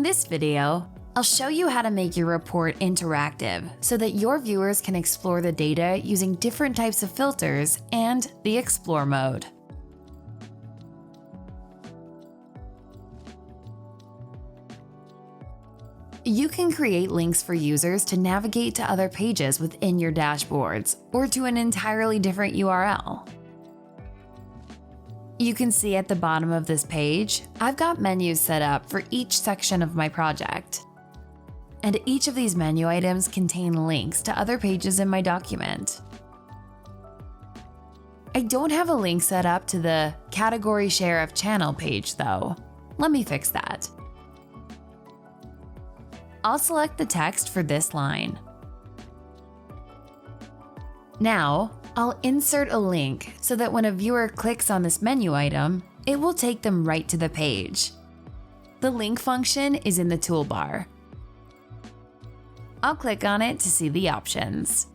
In this video, I'll show you how to make your report interactive so that your viewers can explore the data using different types of filters and the Explore mode. You can create links for users to navigate to other pages within your dashboards or to an entirely different URL. You can see at the bottom of this page, I've got menus set up for each section of my project. And each of these menu items contain links to other pages in my document. I don't have a link set up to the Category Share of Channel page though. Let me fix that. I'll select the text for this line. Now, I'll insert a link so that when a viewer clicks on this menu item, it will take them right to the page. The link function is in the toolbar. I'll click on it to see the options.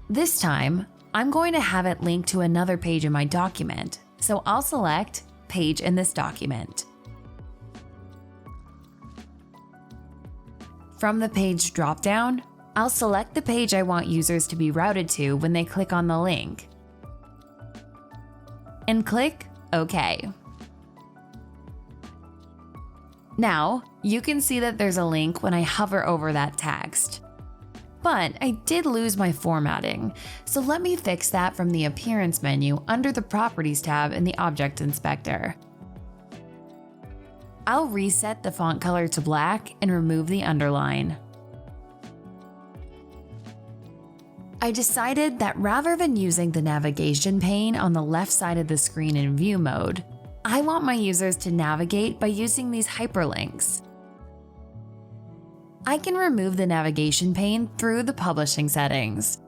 This time, I'm going to have it linked to another page in my document, so I'll select Page in this document. From the Page dropdown, I'll select the page I want users to be routed to when they click on the link, and click OK. Now, you can see that there's a link when I hover over that text. But I did lose my formatting, so let me fix that from the Appearance menu under the Properties tab in the Object Inspector. I'll reset the font color to black and remove the underline. I decided that rather than using the navigation pane on the left side of the screen in View mode, I want my users to navigate by using these hyperlinks. I can remove the navigation pane through the publishing settings.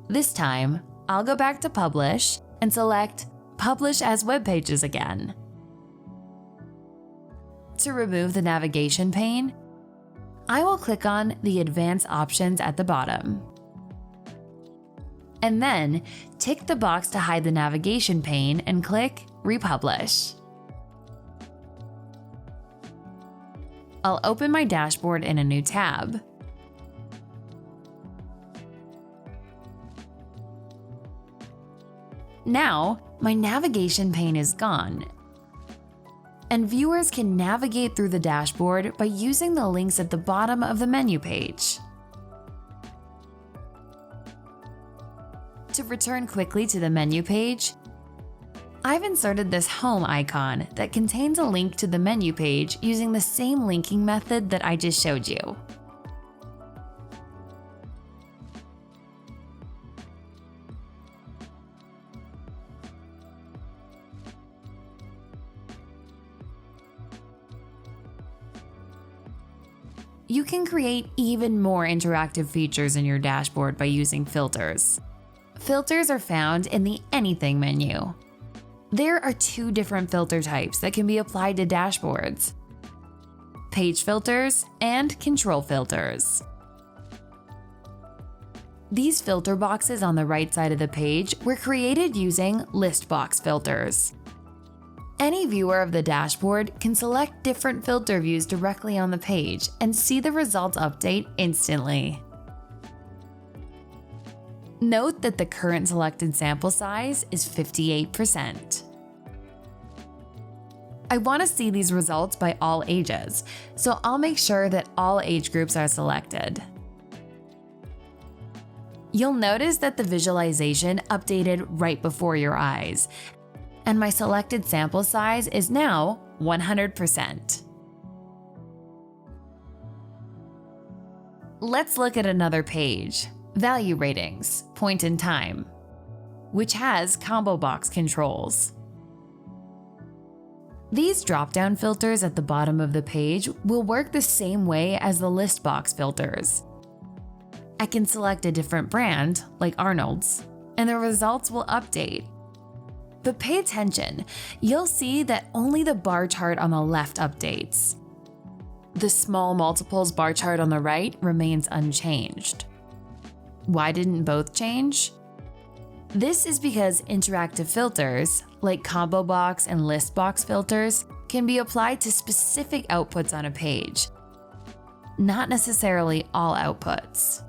This time, I'll go back to Publish and select Publish as Web Pages again. To remove the navigation pane, I will click on the Advanced options at the bottom. And then tick the box to hide the navigation pane and click Republish. I'll open my dashboard in a new tab. Now, my navigation pane is gone, and viewers can navigate through the dashboard by using the links at the bottom of the menu page. To return quickly to the menu page, I've inserted this home icon that contains a link to the menu page using the same linking method that I just showed you. You can create even more interactive features in your dashboard by using filters. Filters are found in the Anything menu. There are two different filter types that can be applied to dashboards: page filters and control filters. These filter boxes on the right side of the page were created using list box filters. Any viewer of the dashboard can select different filter views directly on the page and see the results update instantly. Note that the current selected sample size is 58%. I want to see these results by all ages, so I'll make sure that all age groups are selected. You'll notice that the visualization updated right before your eyes, and my selected sample size is now 100%. Let's look at another page, Value Ratings, Point in Time, which has combo box controls. These drop-down filters at the bottom of the page will work the same way as the list box filters. I can select a different brand, like Arnold's, and the results will update. But pay attention, you'll see that only the bar chart on the left updates. The small multiples bar chart on the right remains unchanged. Why didn't both change? This is because interactive filters, like combo box and list box filters, can be applied to specific outputs on a page, not necessarily all outputs.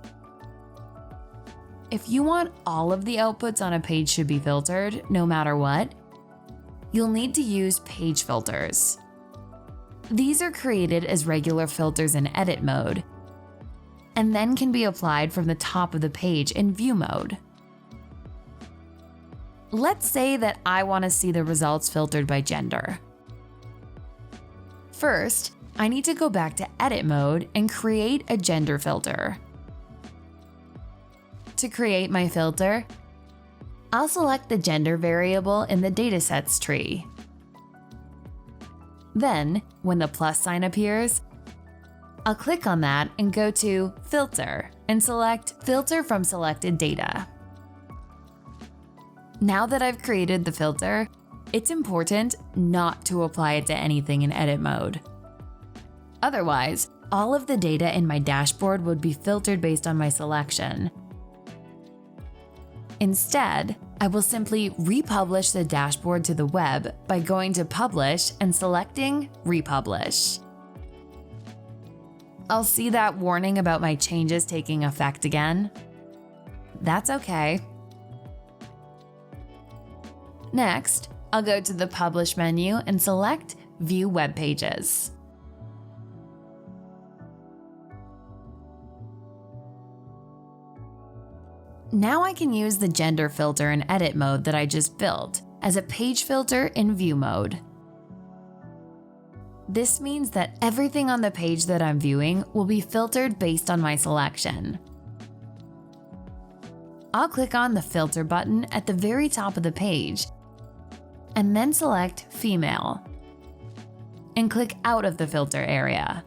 If you want all of the outputs on a page should be filtered, no matter what, you'll need to use page filters. These are created as regular filters in edit mode, and then can be applied from the top of the page in view mode. Let's say that I want to see the results filtered by gender. First, I need to go back to edit mode and create a gender filter. To create my filter, I'll select the gender variable in the datasets tree. Then, when the plus sign appears, I'll click on that and go to Filter and select Filter from Selected Data. Now that I've created the filter, it's important not to apply it to anything in edit mode. Otherwise, all of the data in my dashboard would be filtered based on my selection. Instead, I will simply republish the dashboard to the web by going to Publish and selecting Republish. I'll see that warning about my changes taking effect again. That's okay. Next, I'll go to the Publish menu and select View Web Pages. Now I can use the gender filter in edit mode that I just built as a page filter in view mode. This means that everything on the page that I'm viewing will be filtered based on my selection. I'll click on the Filter button at the very top of the page and then select Female and click out of the filter area.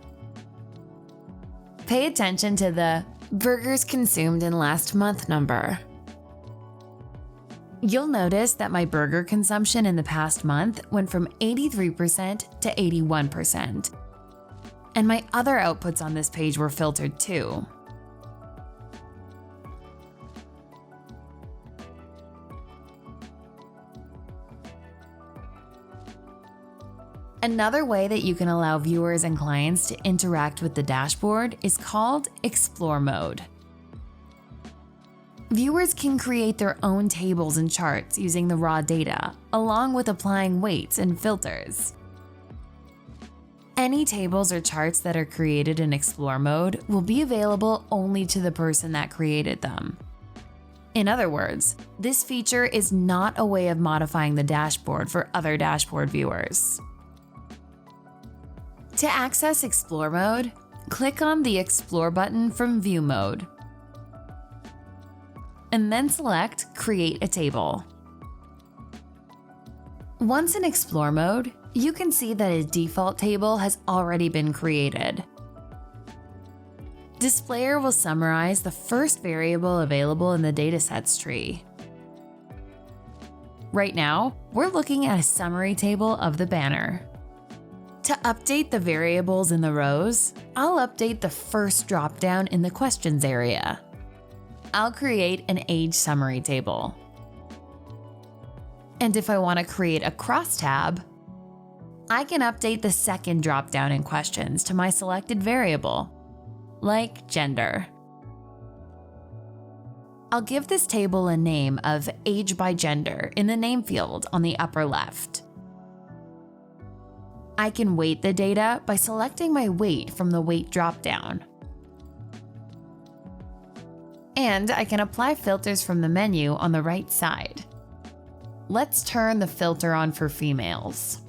Pay attention to the burgers consumed in last month number. You'll notice that my burger consumption in the past month went from 83% to 81%. And my other outputs on this page were filtered too. Another way that you can allow viewers and clients to interact with the dashboard is called Explore Mode. Viewers can create their own tables and charts using the raw data, along with applying weights and filters. Any tables or charts that are created in Explore Mode will be available only to the person that created them. In other words, this feature is not a way of modifying the dashboard for other dashboard viewers. To access Explore Mode, click on the Explore button from View Mode, and then select Create a Table. Once in Explore Mode, you can see that a default table has already been created. Displayer will summarize the first variable available in the datasets tree. Right now, we're looking at a summary table of the banner. To update the variables in the rows, I'll update the first dropdown in the questions area. I'll create an age summary table. And if I want to create a crosstab, I can update the second dropdown in questions to my selected variable, like gender. I'll give this table a name of Age by Gender in the name field on the upper left. I can weight the data by selecting my weight from the weight dropdown. And I can apply filters from the menu on the right side. Let's turn the filter on for females.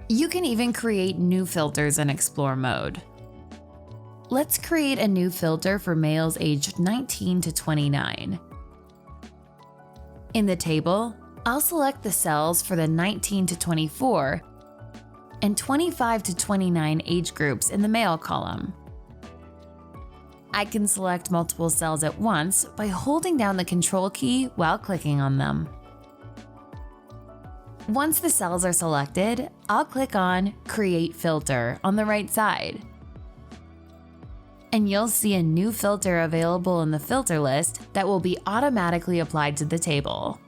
You can even create new filters in Explore Mode. Let's create a new filter for males aged 19 to 29. In the table, I'll select the cells for the 19 to 24 and 25 to 29 age groups in the male column. I can select multiple cells at once by holding down the Control key while clicking on them. Once the cells are selected, I'll click on Create Filter on the right side. And you'll see a new filter available in the filter list that will be automatically applied to the table.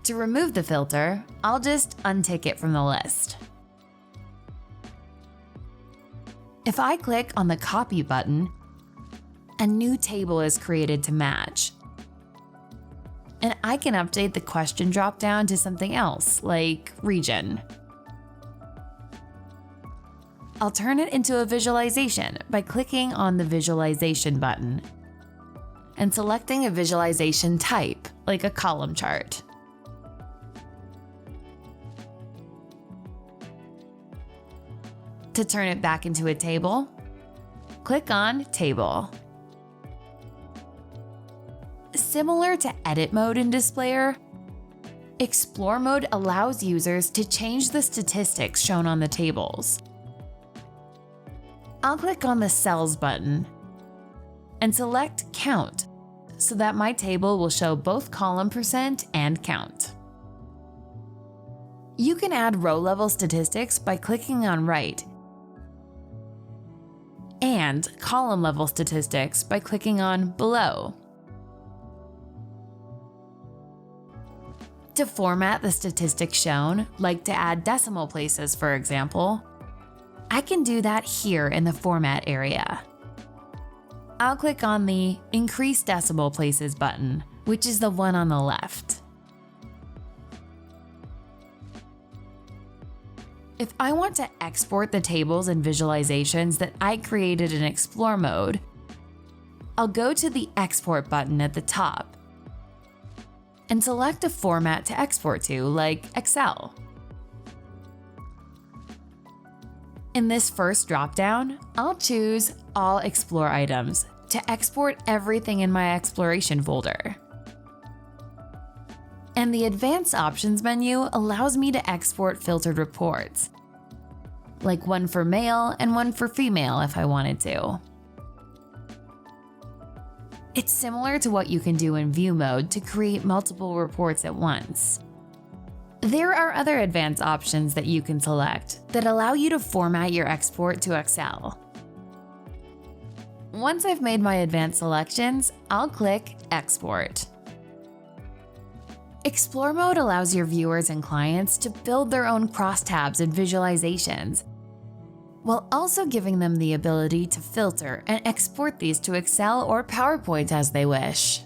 To remove the filter, I'll just untick it from the list. If I click on the Copy button, a new table is created to match. And I can update the question dropdown to something else, like region. I'll turn it into a visualization by clicking on the Visualization button and selecting a visualization type, like a column chart. To turn it back into a table, click on Table. Similar to Edit mode in Displayer, Explore mode allows users to change the statistics shown on the tables. I'll click on the Cells button and select Count so that my table will show both column percent and count. You can add row-level statistics by clicking on Right, and column-level statistics by clicking on Below. To format the statistics shown, like to add decimal places for example, I can do that here in the Format area. I'll click on the Increase Decimal Places button, which is the one on the left. If I want to export the tables and visualizations that I created in Explore mode, I'll go to the Export button at the top and select a format to export to, like Excel. In this first dropdown, I'll choose All Explore Items to export everything in my Exploration folder. And the Advanced Options menu allows me to export filtered reports, like one for male and one for female if I wanted to. It's similar to what you can do in View mode to create multiple reports at once. There are other advanced options that you can select that allow you to format your export to Excel. Once I've made my advanced selections, I'll click Export. Explore mode allows your viewers and clients to build their own crosstabs and visualizations, while also giving them the ability to filter and export these to Excel or PowerPoint as they wish.